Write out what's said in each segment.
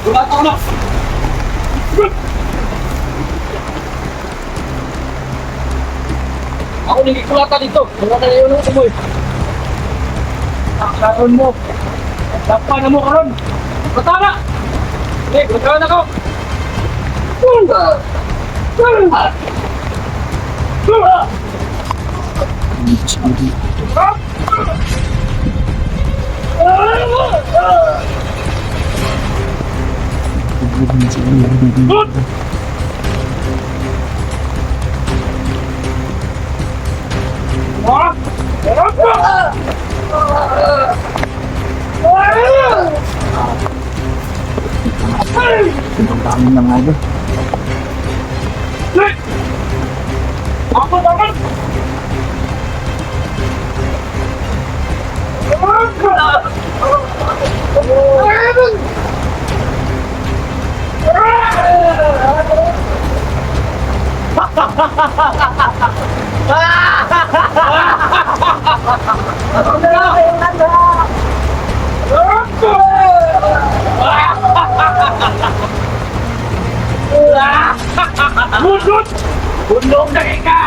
Lumatao na! Ako nagkikulata dito. Wala na yun ang kumoy. Karon mo. Dapa na mo karon. Katana! Hindi, katana ako. Ang dami ng idol. Ako naman! Bundok! Bundok na ika!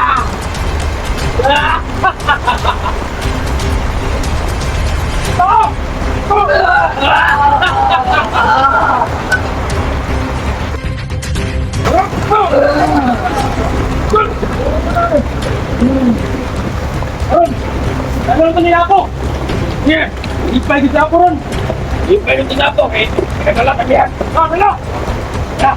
Ano ito nila ako? Sige, ipay dito ako ron. Ipay dito na ako, eh. Nagala kami yan. Ano? Ya.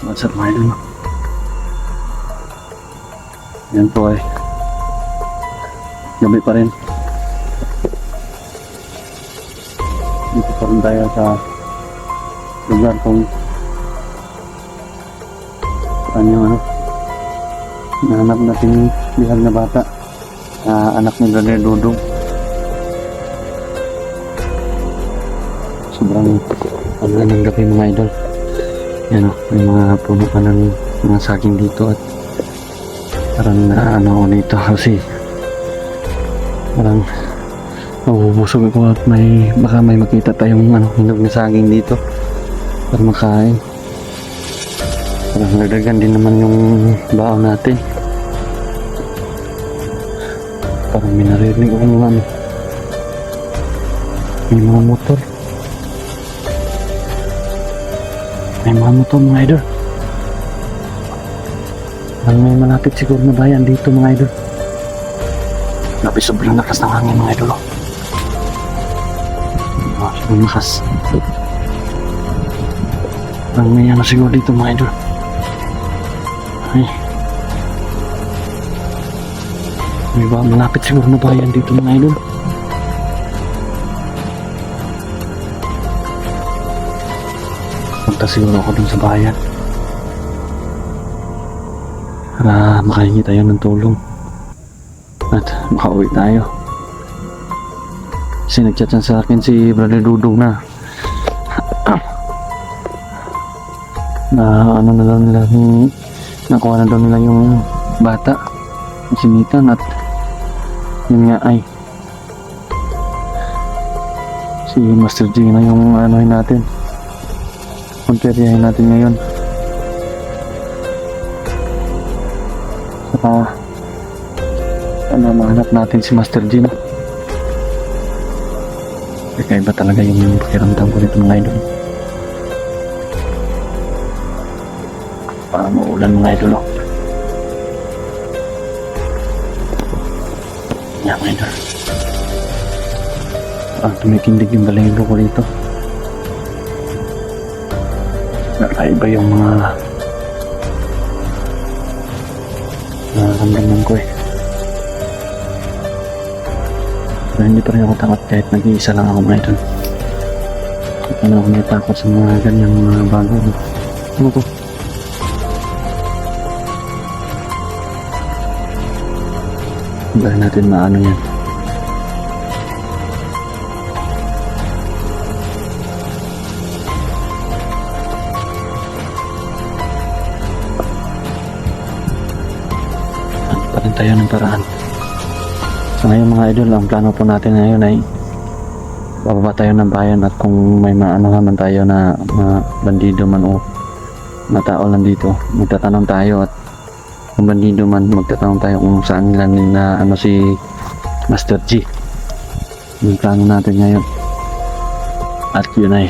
What's up mga idol? Yan po ay gabi pa rin. Dito pa rin tayo sa lugar kung saan yung nahanap natin bihag na bata, anak ni Brother Dudong. Sobrang paglan ng gabi mga idol. Yan o, may mga puno pa ng mga saging dito at parang ano dito kasi parang mabubusog ako at baka may makita tayong hinog na saging dito para makain. Parang nagdagan din naman yung baon natin. Parang may narinig akong may mga motor. May mga motor mga idol. Parang may malapit siguro na bayan dito mga idol. Grabe, sobrang lakas ng hangin mga idol. Sobrang lakas. Parang may siguro dito mga idol. Ay. May malapit siguro na bayan dito mga idol. Punta siguro ako dun sa bayan para makahingi tayo ng tulong at makauwi tayo. Kasi nagchat sa akin si Brother Dudong na ano na daw nila, nakuha na daw nila yung bata, sinitan, at yun nga ay si Master G na yung anuhin natin, konteryahin natin ngayon. Saka mahanap natin si Master G na. Kakaiba talaga yung pakiramdam ko nito mga idol. Parang maulan mga idol. Yan mga idol. Parang tumikindig yung balahibo ko dito. Kakaiba yung mga nararamdaman ko eh. Pero hindi pa rin ako takot kahit nag-iisa lang ako mga idol. Ano ako natakot sa mga ganyang mga bago. Ano ko? Kaya natin maano yan. Pa rin tayo ng paraan. So ngayon mga idol, ang plano po natin ngayon ay bababa tayo ng bayan at kung may maano naman tayo na mga bandido man o na tao lang dito, magtatanong tayo at kung bandido man, magtatanong tayo kung saan nila na ano si Master G. Yung plano natin ngayon. At yun ay,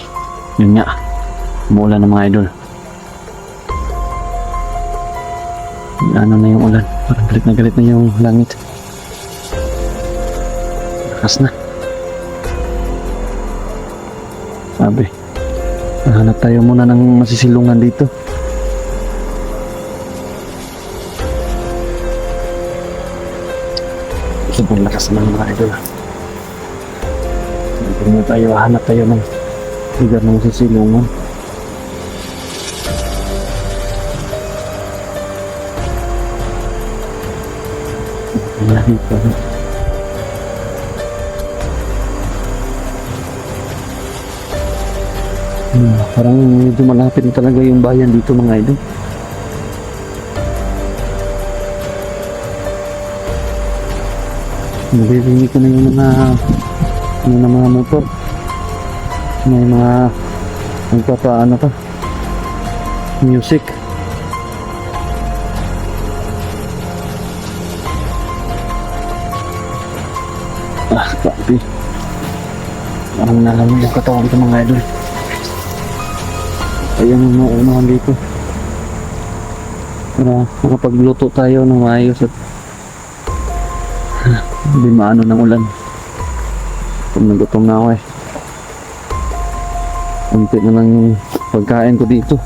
yun nga, umuulan ng mga idol. Ano na yung ulan, parang galit na yung langit. Lakas na. Sabi, hanap tayo muna ng masisilungan dito. Sobrang lakas ng mga idol. Hindi mo tayo, hanap tayo ng lugar ng masisilungan. Wala dito. Parang medyo malapit na talaga yung bayan dito mga idol. Naririnig ko na yung mga motor. May mga nagpapaano pa music. Grabe. Parang nalamig yung katawan ko mga idol. Ayan yung mga unahan dito para makapagluto tayo ng maayos at hindi maano ng ulan. Kung nagutom na ako kunti na lang yung pagkain ko dito.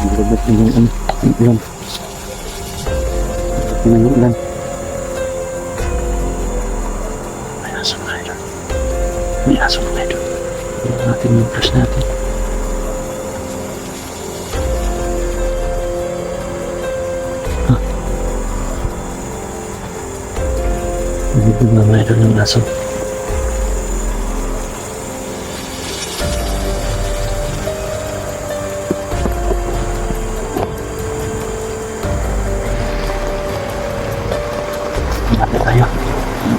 Malabot na yung ulan. May ulan. May aso na ito. May aso na ito. Tingnan natin yung flash natin. Hindi ba may ito ng aso?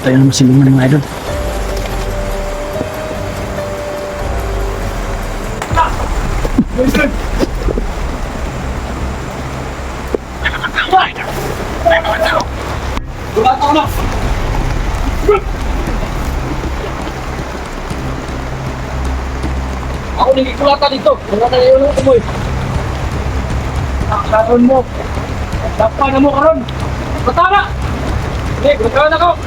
Tayo naman silungan ng mga idol. May mga tao. Lumato na! Ako nagikulata dito. Wala na yun ang kumoy. Nakakaroon mo. Dapa na mo karon. Matara! Hey, gagawin ako!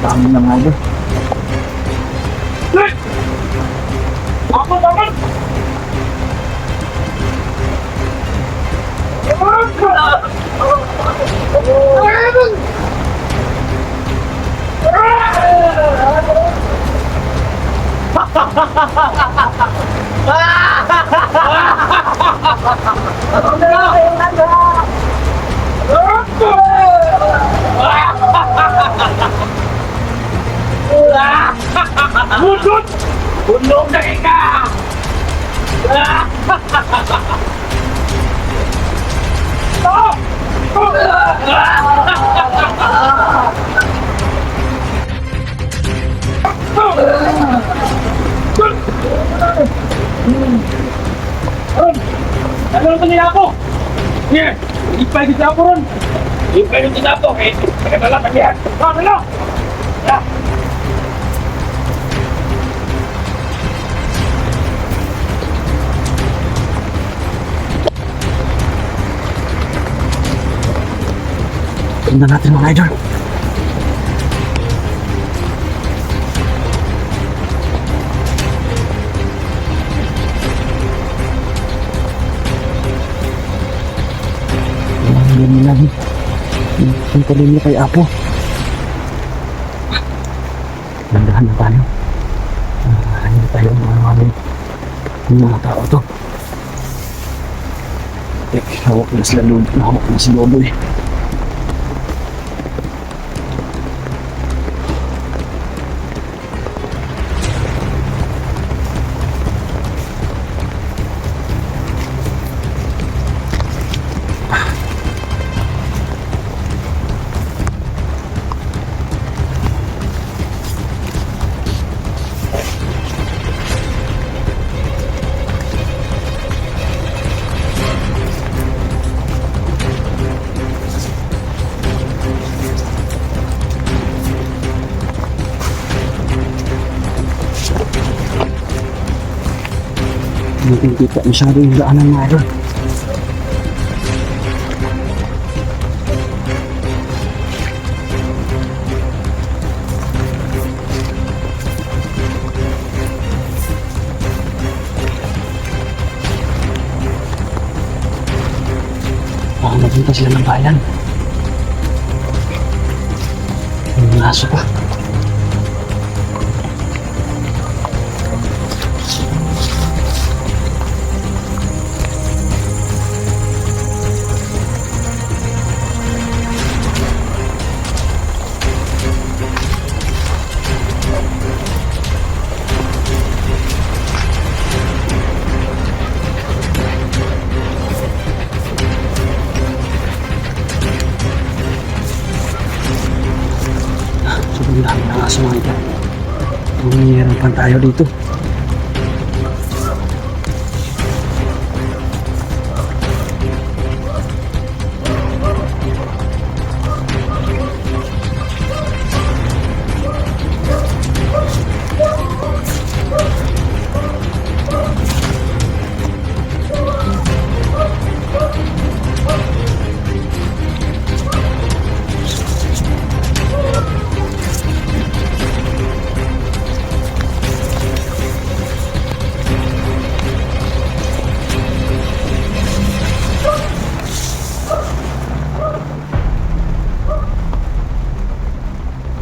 Dami na mga idol. Aman! Bunod! Bunod na ika! Stop! Ano ito nila ako? Sige, ipay dito ako ron. Ipay dito ako, eh. Pagkatala kami yan. Ano? Sundan natin mga idol. Hindi lagi. Yung palim niya kay Apo. Nandahan na tayo. Hindi tayo mga tao to. Hawak na sila doon. Hawak na si Lodo eh. Hindi kita masyado yung daanan mga idol. Baka mapunta sila ng bayan. May aso pa. Sobrang dami ng aso mga ito. Mahihirapan tayo dito.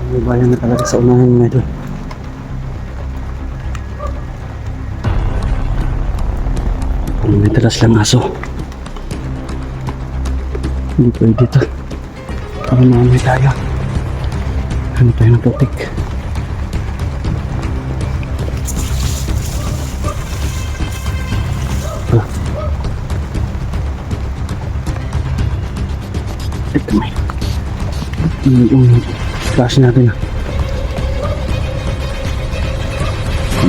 May bayan na talaga sa unahan mga idol. May talas lang aso. Hindi pwede ito. Pag maamay tayo. Ano tayo ng putik. Ito may. Yung klase natin.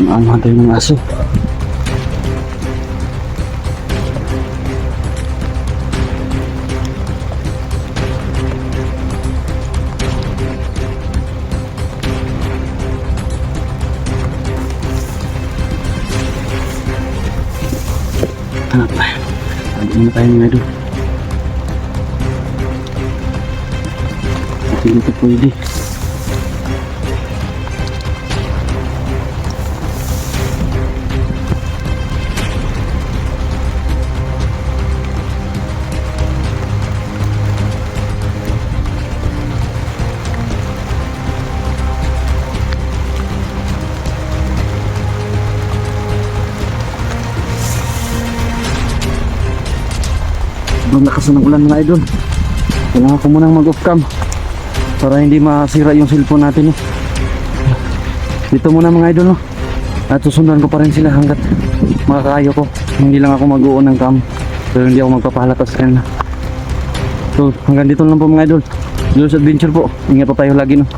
Maamahan tayo ng aso. Hanap tayo. Hanap muna tayo mga idol. Hindi ito pwede. Sobrang lakas ng ulan mga idol. Kailangan ko munang mag-off cam para hindi masira yung cellphone natin. Dito muna mga idol, no? At susundan ko pa rin sila hanggat makakayo ko. Hindi lang ako mag-uon ng cam, pero hindi ako magpapahalata sa kanila. So hanggang dito lang po mga idol. Jules Adventure po. Ingat po tayo lagi, no?